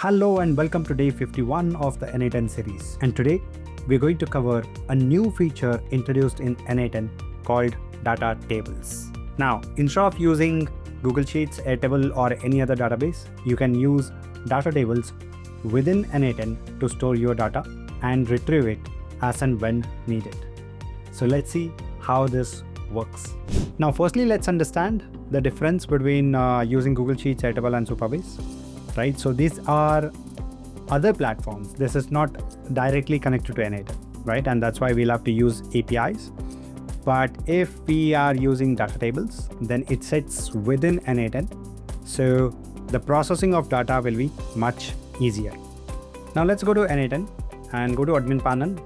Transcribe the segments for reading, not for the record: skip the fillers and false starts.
Hello and welcome to day 51 of the n8n series. And today we're going to cover a new feature introduced in n8n called data tables. Now, instead of using Google Sheets, Airtable or any other database, you can use data tables within n8n to store your data and retrieve it as and when needed. So let's see how this works. Now, firstly, let's understand the difference between using Google Sheets, Airtable and Supabase. Right, so these are other platforms. This is not directly connected to n8n, right? And that's why we'll have to use APIs. But if we are using data tables, then it sits within n8n. So the processing of data will be much easier. Now let's go to n8n and go to admin panel.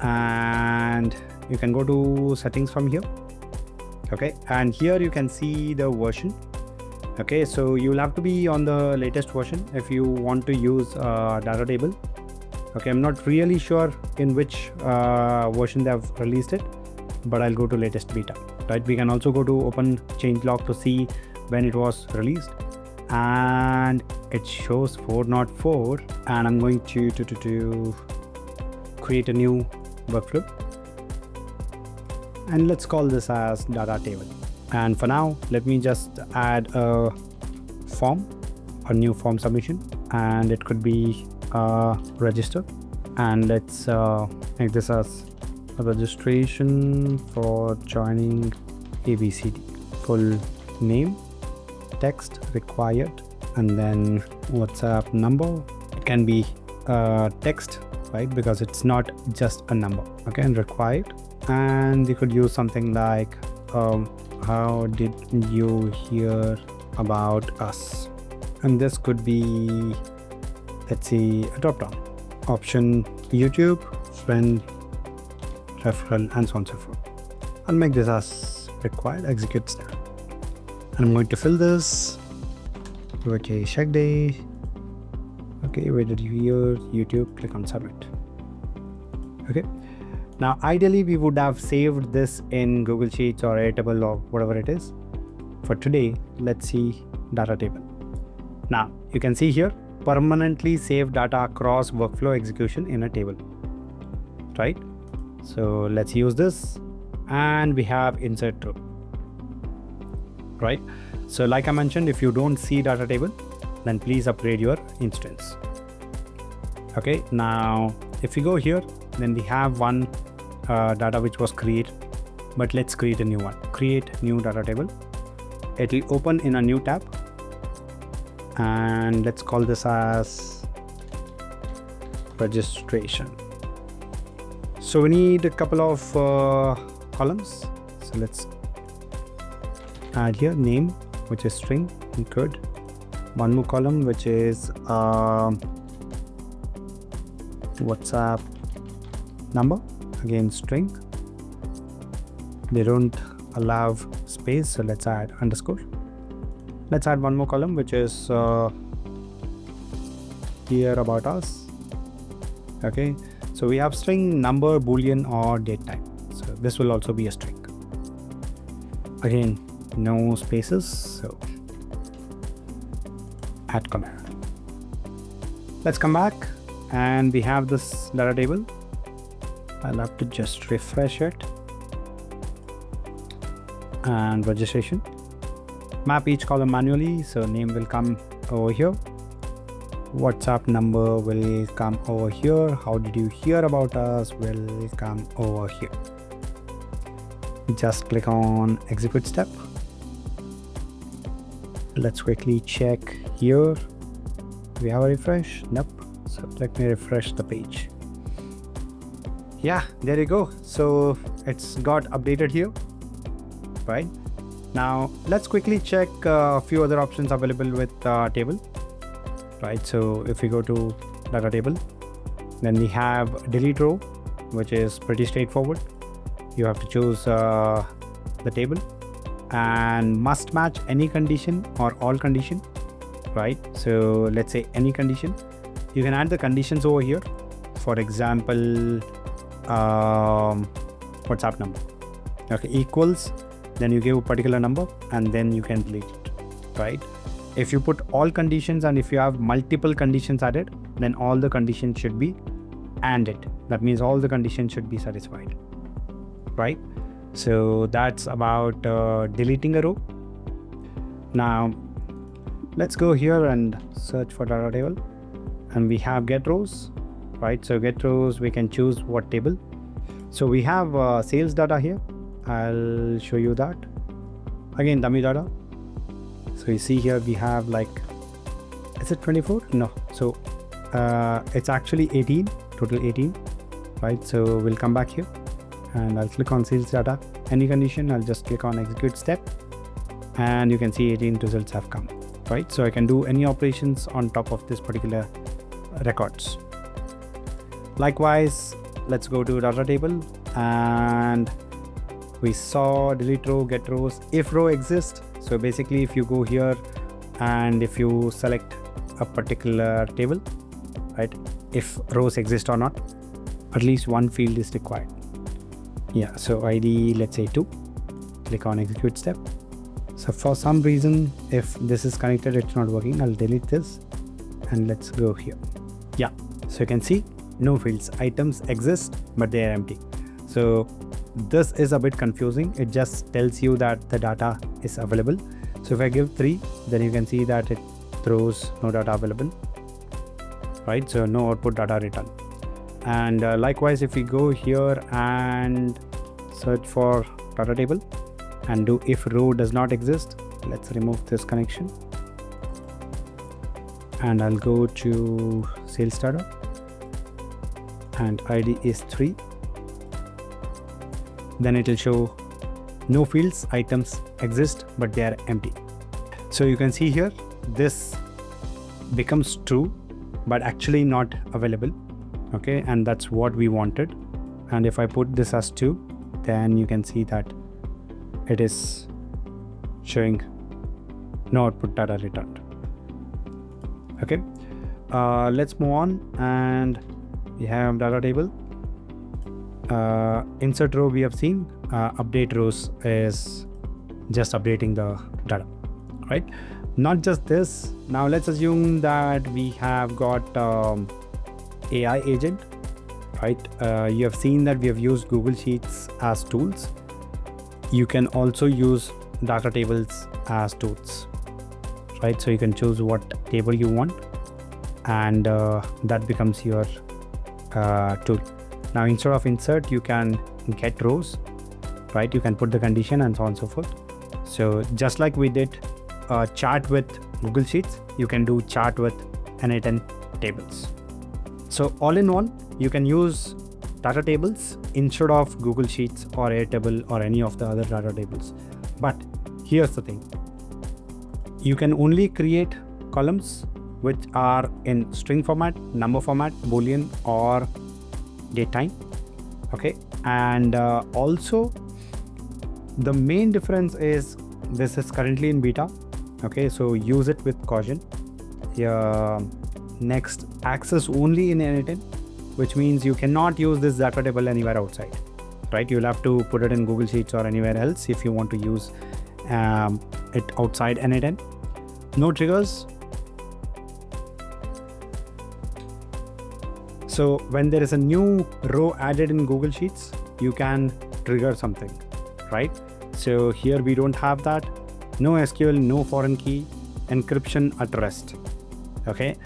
And you can go to settings from here. Okay, and here you can see the version. Okay, so you'll have to be on the latest version if you want to use data table. Okay, I'm not really sure in which version they have released it, but I'll go to latest beta. Right, we can also go to open changelog to see when it was released, and it shows 404. And I'm going to create a new workflow, and let's call this as data table. And for now, let me just add a form, a new form submission, and it could be register. And let's make this as a registration for joining ABCD. Full name, text required, and then WhatsApp number. It can be text, right? Because it's not just a number. Okay, and required. And you could use something like how did you hear about us? And this could be, let's see, a drop down option: YouTube, friend, referral, and so on and so forth. I'll make this as required, execute step. And I'm going to fill this with a check day. Okay, where did you hear? YouTube, click on submit. Okay. Now, ideally, we would have saved this in Google Sheets or Airtable or whatever it is. For today, let's see data table. Now, you can see here, permanently save data across workflow execution in a table, right? So let's use this, and we have insert row, right? So like I mentioned, if you don't see data table, then please upgrade your instance. Okay, now if we go here, then we have one data which was created, but let's create a new one. Create new data table. It will open in a new tab, and let's call this as registration. So we need a couple of columns. So let's add here name, which is string, good. One more column, which is WhatsApp number, again string. They don't allow space, so let's add underscore. Let's add one more column, which is here about us. Okay, so we have string, number, boolean, or date time. So this will also be a string. Again, no spaces, so add comment. Let's come back, and we have this data table. I'll have to just refresh it. And registration. Map each column manually, so name will come over here. WhatsApp number will come over here. How did you hear about us will come over here. Just click on execute step. Let's quickly check here. Do we have a refresh? Nope. So let me refresh the page. Yeah, there you go. So it's got updated here, right? Now let's quickly check a few other options available with table, right? So if we go to data table, then we have delete row, which is pretty straightforward. You have to choose the table and must match any condition or all condition, right? So let's say any condition. You can add the conditions over here. For example, WhatsApp number. Okay, equals, then you give a particular number, and then you can delete it, right? If you put all conditions and if you have multiple conditions added, then all the conditions should be ANDed. That means all the conditions should be satisfied, right? So that's about deleting a row. Now let's go here and search for data table, and we have get rows, right? So get rows, we can choose what table. So we have sales data here. I'll show you that. Again, dummy data. So you see here we have like, is it 24? No. So it's actually 18, total 18, right? So we'll come back here and I'll click on sales data. Any condition, I'll just click on execute step, and you can see 18 results have come, right? So I can do any operations on top of this particular records. Likewise, let's go to data table, and we saw delete row, get rows, if row exists. So basically if you go here and if you select a particular table, right, if rows exist or not, at least one field is required. Yeah, so ID, let's say 2, click on execute step. So for some reason, if this is connected, it's not working. I'll delete this and let's go here. Yeah, so you can see no fields, items exist, but they are empty. So this is a bit confusing. It just tells you that the data is available. So if I give 3, then you can see that it throws no data available, right? So no output data return. And likewise, if we go here and search for data table and do if row does not exist, let's remove this connection and I'll go to sales data and ID is 3. Then it will show no fields, items exist, but they are empty. So you can see here, this becomes true, but actually not available. Okay, and that's what we wanted. And if I put this as 2, then you can see that it is showing no output data returned. Okay, let's move on, and we have data table. Insert row we have seen. Update rows is just updating the data, right? Not just this. Now let's assume that we have got AI agent, right? You have seen that we have used Google Sheets as tools. You can also use data tables as tools, right? So you can choose what table you want, and that becomes your tool. Now instead of insert, you can get rows, right? You can put the condition and so on and so forth. So just like we did chart with Google Sheets, you can do chart with n8n tables. So all in all, you can use data tables instead of Google Sheets or Airtable or any of the other data tables. But here's the thing. You can only create columns which are in string format, number format, Boolean, or date time. Okay, and also the main difference is this is currently in beta. Okay, so use it with caution. Next, access only in n8n, which means you cannot use this data table anywhere outside, right? You'll have to put it in Google Sheets or anywhere else if you want to use it outside n8n. No triggers. So when there is a new row added in Google Sheets, you can trigger something, right? So here we don't have that. No SQL, no foreign key, encryption at rest. Okay,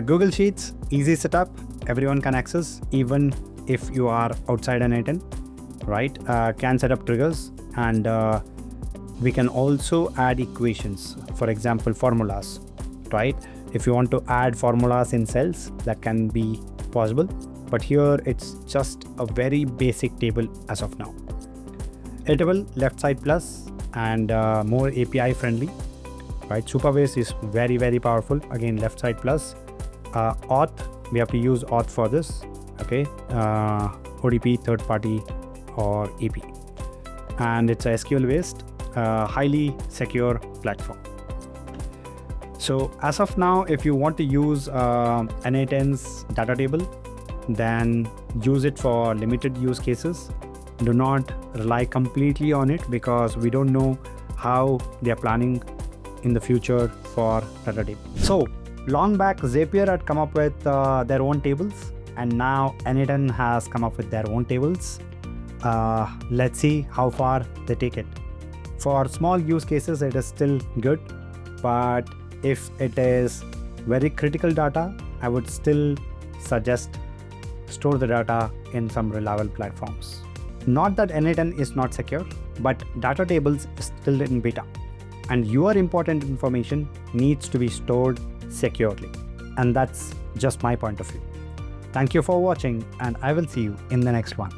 Google Sheets, easy setup, everyone can access, even if you are outside n8n, right? Can set up triggers, and we can also add equations, for example, formulas, right? If you want to add formulas in cells, that can be possible, but here it's just a very basic table as of now. Airtable, left side plus, and more API friendly, right? Supabase is very, very powerful. Again, left side plus. Auth, we have to use auth for this. Okay, ODP, third party, or AP, and it's a SQL based, highly secure platform. So as of now, if you want to use n8n's data table, then use it for limited use cases. Do not rely completely on it, because we don't know how they are planning in the future for data table. So long back, Zapier had come up with their own tables, and now n8n has come up with their own tables. Let's see how far they take it. For small use cases, it is still good, but if it is very critical data, I would still suggest store the data in some reliable platforms. Not that n8n is not secure, but data tables is still in beta, and your important information needs to be stored securely. And that's just my point of view. Thank you for watching, and I will see you in the next one.